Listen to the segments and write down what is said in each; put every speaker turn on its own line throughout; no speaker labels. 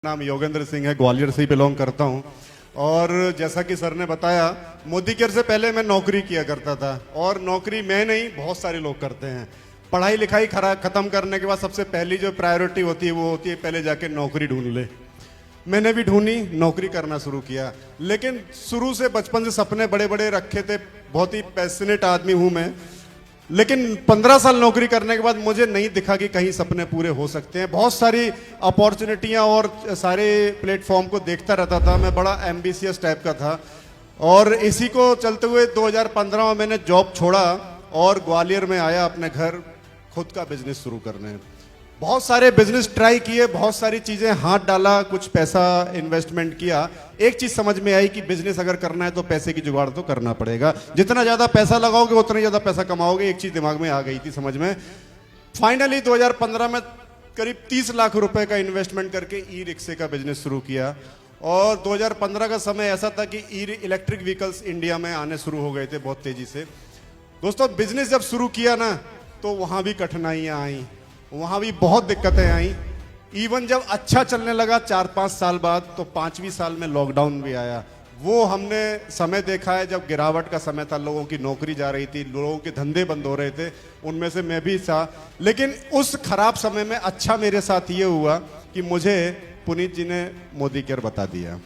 नाम योगेंद्र सिंह है, ग्वालियर से ही बिलोंग करता हूं। और जैसा कि सर ने बताया, मोदी केयर से पहले मैं नौकरी किया करता था। और नौकरी मैं नहीं, बहुत सारे लोग करते हैं। पढ़ाई लिखाई खत्म करने के बाद सबसे पहली जो प्रायोरिटी होती है वो होती है पहले जाके नौकरी ढूंढ ले। मैंने भी ढूंढी, नौकरी करना शुरू किया। लेकिन शुरू से बचपन से सपने बड़े बड़े रखे थे, बहुत ही पैशनेट आदमी हूं मैं। लेकिन 15 साल नौकरी करने के बाद मुझे नहीं दिखा कि कहीं सपने पूरे हो सकते हैं। बहुत सारी अपॉर्चुनिटियां और सारे प्लेटफॉर्म को देखता रहता था। मैं बड़ा एम्बिशियस टाइप का था और इसी को चलते हुए 2015 में मैंने जॉब छोड़ा और ग्वालियर में आया अपने घर खुद का बिजनेस शुरू करने। बहुत सारे बिजनेस ट्राई किए, बहुत सारी चीजें हाथ डाला, कुछ पैसा इन्वेस्टमेंट किया। एक चीज समझ में आई कि बिजनेस अगर करना है तो पैसे की जुगाड़ तो करना पड़ेगा। जितना ज्यादा पैसा लगाओगे उतना ज्यादा पैसा कमाओगे। एक चीज दिमाग में आ गई थी समझ में। फाइनली 2015 में करीब 30 लाख रुपए का इन्वेस्टमेंट करके ई रिक्शे का बिजनेस शुरू किया। और 2015 का समय ऐसा था कि इलेक्ट्रिक व्हीकल्स इंडिया में आने शुरू हो गए थे बहुत तेजी से। दोस्तों, बिजनेस जब शुरू किया ना तो वहां भी कठिनाइयां आई, वहां भी बहुत दिक्कतें आई। इवन जब अच्छा चलने लगा 4-5 साल बाद, तो 5वीं साल में लॉकडाउन भी आया। वो हमने समय देखा है जब गिरावट का समय था, लोगों की नौकरी जा रही थी, लोगों के धंधे बंद हो रहे थे, उनमें से मैं भी था। लेकिन उस खराब समय में अच्छा मेरे साथ ये हुआ कि मुझे पुनीत जी ने मोदी केयर बता दिया।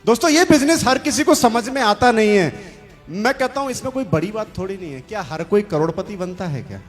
दोस्तों, ये बिजनेस हर किसी को समझ में आता नहीं है। मैं कहता हूं इसमें कोई बड़ी बात थोड़ी नहीं है। क्या हर कोई करोड़पति बनता है?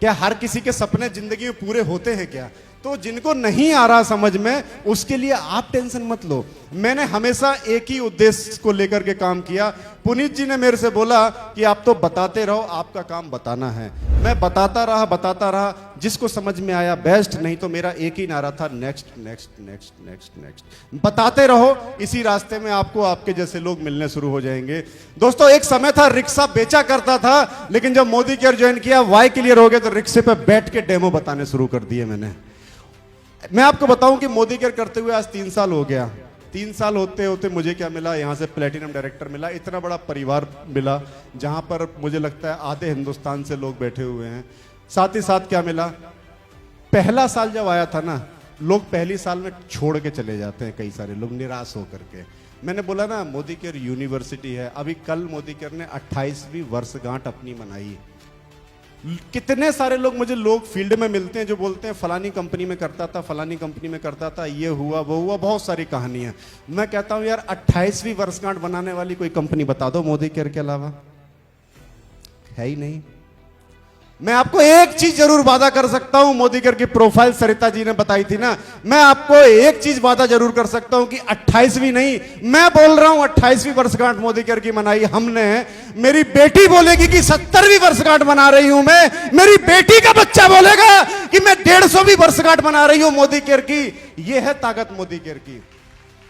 क्या हर किसी के सपने जिंदगी में पूरे होते हैं क्या? तो जिनको नहीं आ रहा समझ में, उसके लिए आप टेंशन मत लो। मैंने हमेशा एक ही उद्देश्य को लेकर के काम किया। पुनीत जी ने मेरे से बोला कि आप तो बताते रहो, आपका काम बताना है। मैं बताता रहा। जिसको समझ में आया बेस्ट, नहीं तो मेरा एक ही नारा था, next next next next next. बताते रहो, इसी रास्ते में आपको आपके जैसे लोग मिलने शुरू हो जाएंगे। दोस्तों, एक समय था रिक्शा बेचा करता था, लेकिन जब मोदी केयर ज्वाइन किया, वाई क्लियर हो गया, तो रिक्शे पे बैठ के डेमो बताने शुरू कर दिए मैंने। मैं आपको बताऊं कि मोदी केयर करते हुए आज 3 साल हो गया। 3 साल होते होते मुझे क्या मिला? यहां से प्लेटिनम डायरेक्टर मिला, इतना बड़ा परिवार मिला जहां पर मुझे लगता है आधे हिंदुस्तान से लोग बैठे हुए हैं। साथ ही साथ क्या मिला? पहला साल जब आया था ना, लोग पहली साल में छोड़ के चले जाते हैं, कई सारे लोग निराश होकर के। मैंने बोला ना, मोदी केयर यूनिवर्सिटी है। अभी कल मोदी केयर ने 28वीं वर्षगांठ अपनी मनाई। कितने सारे लोग फील्ड में मिलते हैं जो बोलते हैं फलानी कंपनी में करता था, फलानी कंपनी में करता था, ये हुआ वो हुआ, बहुत सारी कहानियां। मैं कहता हूं यार, 28वीं वर्षगांठ बनाने वाली कोई कंपनी बता दो मोदी केयर के अलावा। है ही नहीं। मैं आपको एक चीज जरूर वादा कर सकता हूं, मोदी केयर की प्रोफाइल सरिता जी ने बताई थी ना, मैं आपको एक चीज वादा जरूर कर सकता हूं कि 28वीं नहीं, मैं बोल रहा हूं 28वीं वर्षगांठ मोदी केयर की मनाई हमने। मेरी बेटी बोलेगी कि 70वीं वर्षगांठ मना रही हूं मैं। मेरी बेटी का बच्चा बोलेगा कि मैं 150वीं वर्षगांठ मना रही हूं मोदी केयर की। यह है ताकत मोदी केयर की।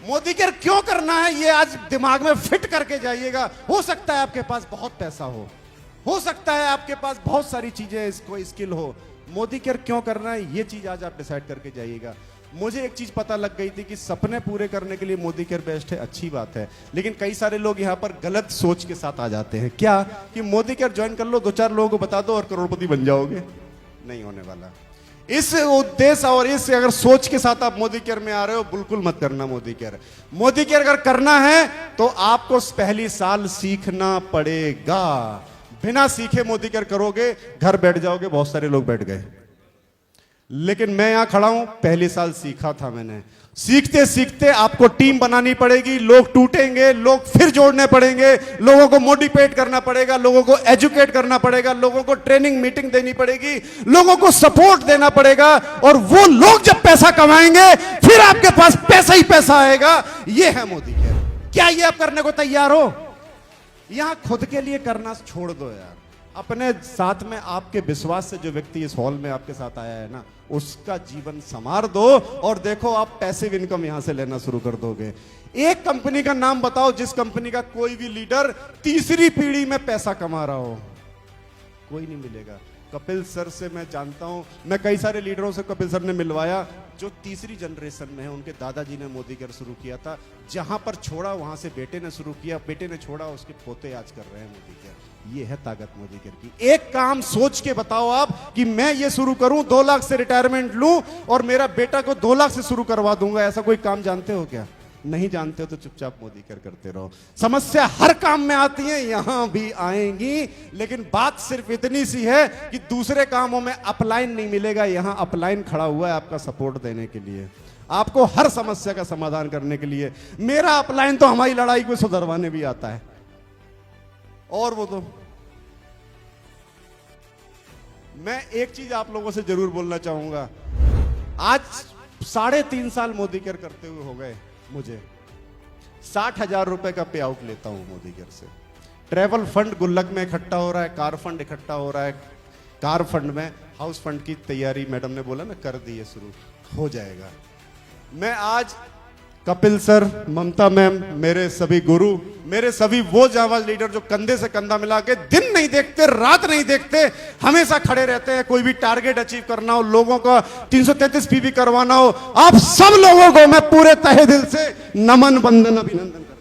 मोदी केयर क्यों करना है, ये आज दिमाग में फिट करके जाइएगा। हो सकता है आपके पास बहुत पैसा हो सकता है आपके पास बहुत सारी चीजें, इसको स्किल हो। मोदी केयर क्यों करना है, ये चीज आज आप डिसाइड करके जाइएगा। मुझे एक चीज पता लग गई थी कि सपने पूरे करने के लिए मोदी केयर बेस्ट है, अच्छी बात है। लेकिन कई सारे लोग यहां पर गलत सोच के साथ आ जाते हैं। क्या कि मोदी केयर ज्वाइन कर लो, 2-4 लोगों को बता दो और करोड़पति बन जाओगे। नहीं होने वाला। इस उद्देश्य और इस अगर सोच के साथ आप मोदी केयर में आ रहे हो, बिल्कुल मत करना मोदी केयर। मोदी केयर अगर करना है तो आपको पहली साल सीखना पड़ेगा। बिना सीखे मोदी केयर करोगे, घर बैठ जाओगे। बहुत सारे लोग बैठ गए, लेकिन मैं यहां खड़ा हूं, पहले साल सीखा था मैंने। सीखते सीखते आपको टीम बनानी पड़ेगी, लोग टूटेंगे, लोग फिर जोड़ने पड़ेंगे, लोगों को मोटिवेट करना पड़ेगा, लोगों को एजुकेट करना पड़ेगा, लोगों को ट्रेनिंग मीटिंग देनी पड़ेगी, लोगों को सपोर्ट देना पड़ेगा। और वो लोग जब पैसा कमाएंगे, फिर आपके पास पैसा ही पैसा आएगा। ये है मोदी केयर। क्या ये आप करने को तैयार हो? यहां खुद के लिए करना छोड़ दो यार। अपने साथ में आपके विश्वास से जो व्यक्ति इस हॉल में आपके साथ आया है ना, उसका जीवन संवार दो और देखो आप पैसिव इनकम यहां से लेना शुरू कर दोगे। एक कंपनी का नाम बताओ जिस कंपनी का कोई भी लीडर तीसरी पीढ़ी में पैसा कमा रहा हो। कोई नहीं मिलेगा। कपिल सर से मैं जानता हूं, मैं कई सारे लीडरों से कपिल सर ने मिलवाया, जो तीसरी जनरेशन में है, उनके दादाजी ने मोदी केयर शुरू किया था, जहां पर छोड़ा वहां से बेटे ने शुरू किया, बेटे ने छोड़ा उसके पोते आज कर रहे हैं मोदी केयर। ये है ताकत मोदी केयर की। एक काम सोच के बताओ आप कि मैं ये शुरू करूं, 2 लाख से रिटायरमेंट लूं और मेरा बेटा को 2 लाख से शुरू करवा दूंगा, ऐसा कोई काम जानते हो क्या? नहीं जानते हो तो चुपचाप मोदी केयर करते रहो। समस्या हर काम में आती है, यहां भी आएंगी, लेकिन बात सिर्फ इतनी सी है कि दूसरे कामों में अपलाइन नहीं मिलेगा, यहां अपलाइन खड़ा हुआ है आपका सपोर्ट देने के लिए, आपको हर समस्या का समाधान करने के लिए। मेरा अपलाइन तो हमारी लड़ाई को सुधरवाने भी आता है, और वो तो मैं एक चीज आप लोगों से जरूर बोलना चाहूंगा। आज 3.5 साल मोदी केयर करते हुए हो गए मुझे। 60,000 रुपए का पे आउट लेता हूं मोदी केयर से। ट्रैवल फंड गुल्लक में इकट्ठा हो रहा है, कार फंड इकट्ठा हो रहा है, कार फंड में हाउस फंड की तैयारी मैडम ने बोला ना कर दी है, शुरू हो जाएगा। मैं आज कपिल सर, ममता मैम, मेरे सभी गुरु, मेरे सभी वो जाबाज लीडर जो कंधे से कंधा मिला के दिन नहीं देखते, रात नहीं देखते, हमेशा खड़े रहते हैं, कोई भी टारगेट अचीव करना हो, लोगों का 333 पीवी करवाना हो, आप सब लोगों को मैं पूरे तहे दिल से नमन, वंदन, अभिनंदन करता हूं।